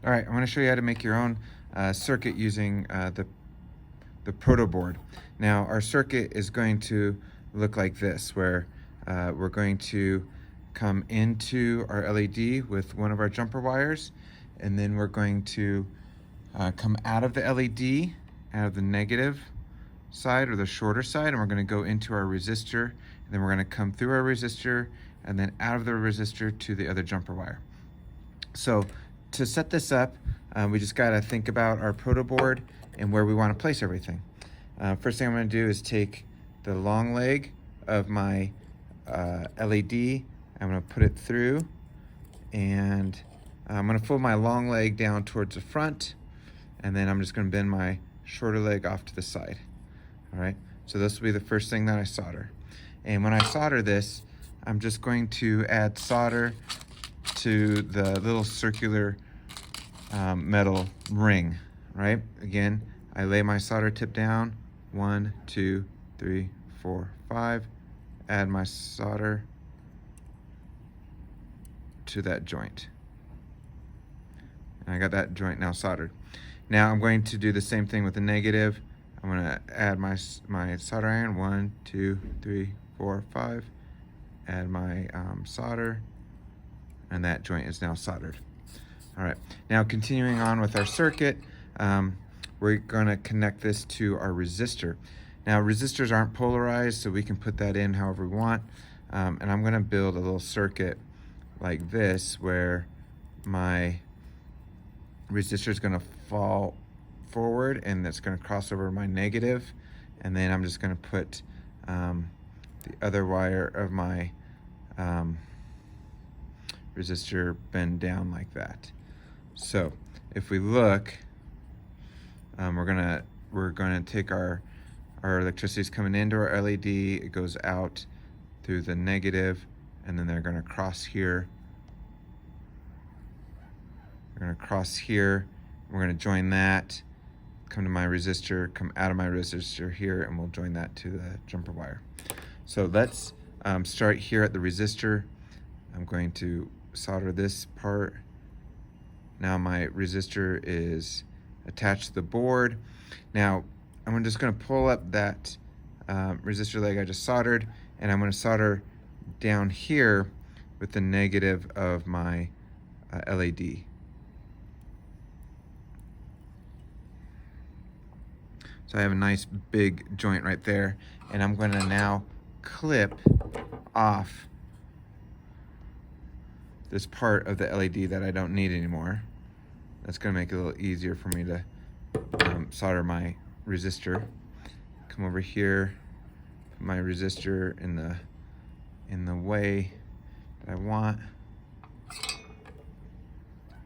All right, I want to show you how to make your own circuit using the Protoboard. Now, our circuit is going to look like this, where we're going to come into our LED with one of our jumper wires, and then we're going to come out of the LED, out of the negative side or the shorter side, and we're going to go into our resistor, and then we're going to come through our resistor and then out of the resistor to the other jumper wire. So to set this up, we just got to think about our Protoboard and where we want to place everything. First thing I'm going to do is take the long leg of my LED. I'm going to put it through, and I'm going to fold my long leg down towards the front, and then I'm just going to bend my shorter leg off to the side. All right, so this will be the first thing that I solder. And when I solder this, I'm just going to add solder to the little circular metal ring, right? Again, I lay my solder tip down, 1, 2, 3, 4, 5, add my solder to that joint. And I got that joint now soldered. Now I'm going to do the same thing with the negative. I'm going to add my solder iron, 1, 2, 3, 4, 5, add my solder, and that joint is now soldered. All right, now continuing on with our circuit, we're going to connect this to our resistor. Now resistors aren't polarized, so we can put that in however we want. And I'm going to build a little circuit like this where my resistor is going to fall forward and that's going to cross over my negative, and then I'm just going to put the other wire of my resistor bend down like that. So if we look, we're gonna take our electricity's coming into our LED, it goes out through the negative, and then they're gonna cross here. We're gonna cross here, we're gonna join that, come to my resistor, come out of my resistor here, and we'll join that to the jumper wire. So let's start here at the resistor. I'm going to solder this part. Now my resistor is attached to the board. Now I'm just going to pull up that resistor leg I just soldered, and I'm going to solder down here with the negative of my LED. So I have a nice big joint right there, and I'm going to now clip off this part of the LED that I don't need anymore. That's going to make it a little easier for me to solder my resistor. Come over here, put my resistor in the way that I want.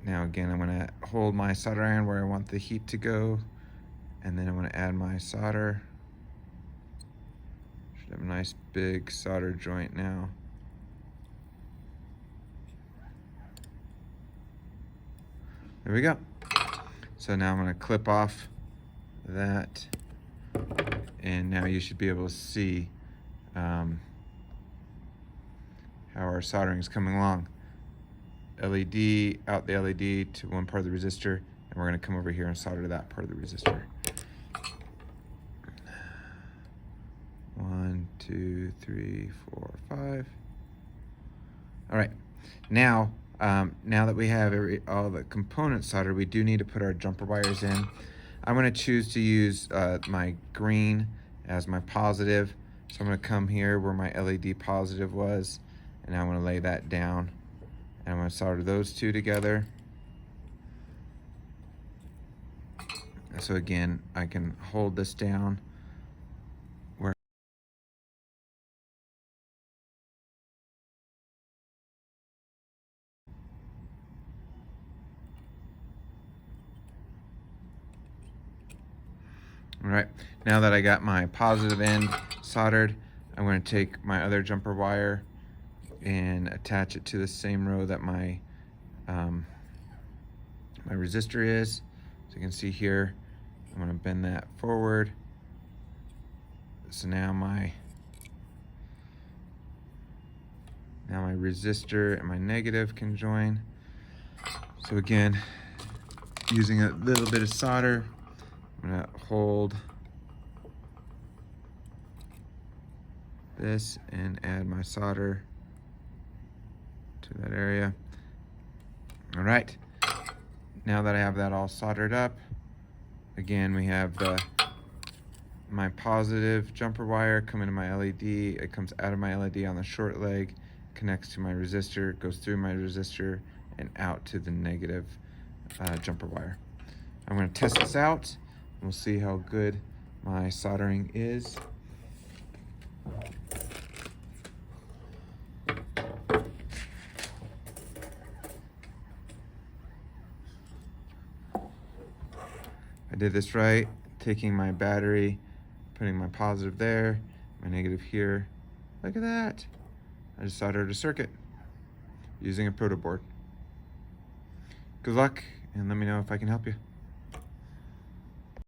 Now again, I'm going to hold my solder iron where I want the heat to go, and then I'm going to add my solder. Should have a nice big solder joint now. There we go. So now I'm going to clip off that, and now you should be able to see how our soldering is coming along. LED, out the LED to one part of the resistor, and we're going to come over here and solder that part of the resistor. 1, 2, 3, 4, 5. All right, now that we have all the components soldered, we do need to put our jumper wires in. I'm going to choose to use my green as my positive. So I'm going to come here where my LED positive was, and I'm going to lay that down. And I'm going to solder those two together. So again, I can hold this down. All right, now that I got my positive end soldered, I'm going to take my other jumper wire and attach it to the same row that my my resistor is. So you can see here, I'm going to bend that forward. So now my resistor and my negative can join. So again, using a little bit of solder. I'm gonna hold this and add my solder to that area. All right, now that I have that all soldered up, again, we have my positive jumper wire coming to my LED. It comes out of my LED on the short leg, connects to my resistor, goes through my resistor, and out to the negative jumper wire. I'm going to test this out. We'll see how good my soldering is. I did this right, taking my battery, putting my positive there, my negative here. Look at that. I just soldered a circuit using a Protoboard. Good luck, and let me know if I can help you.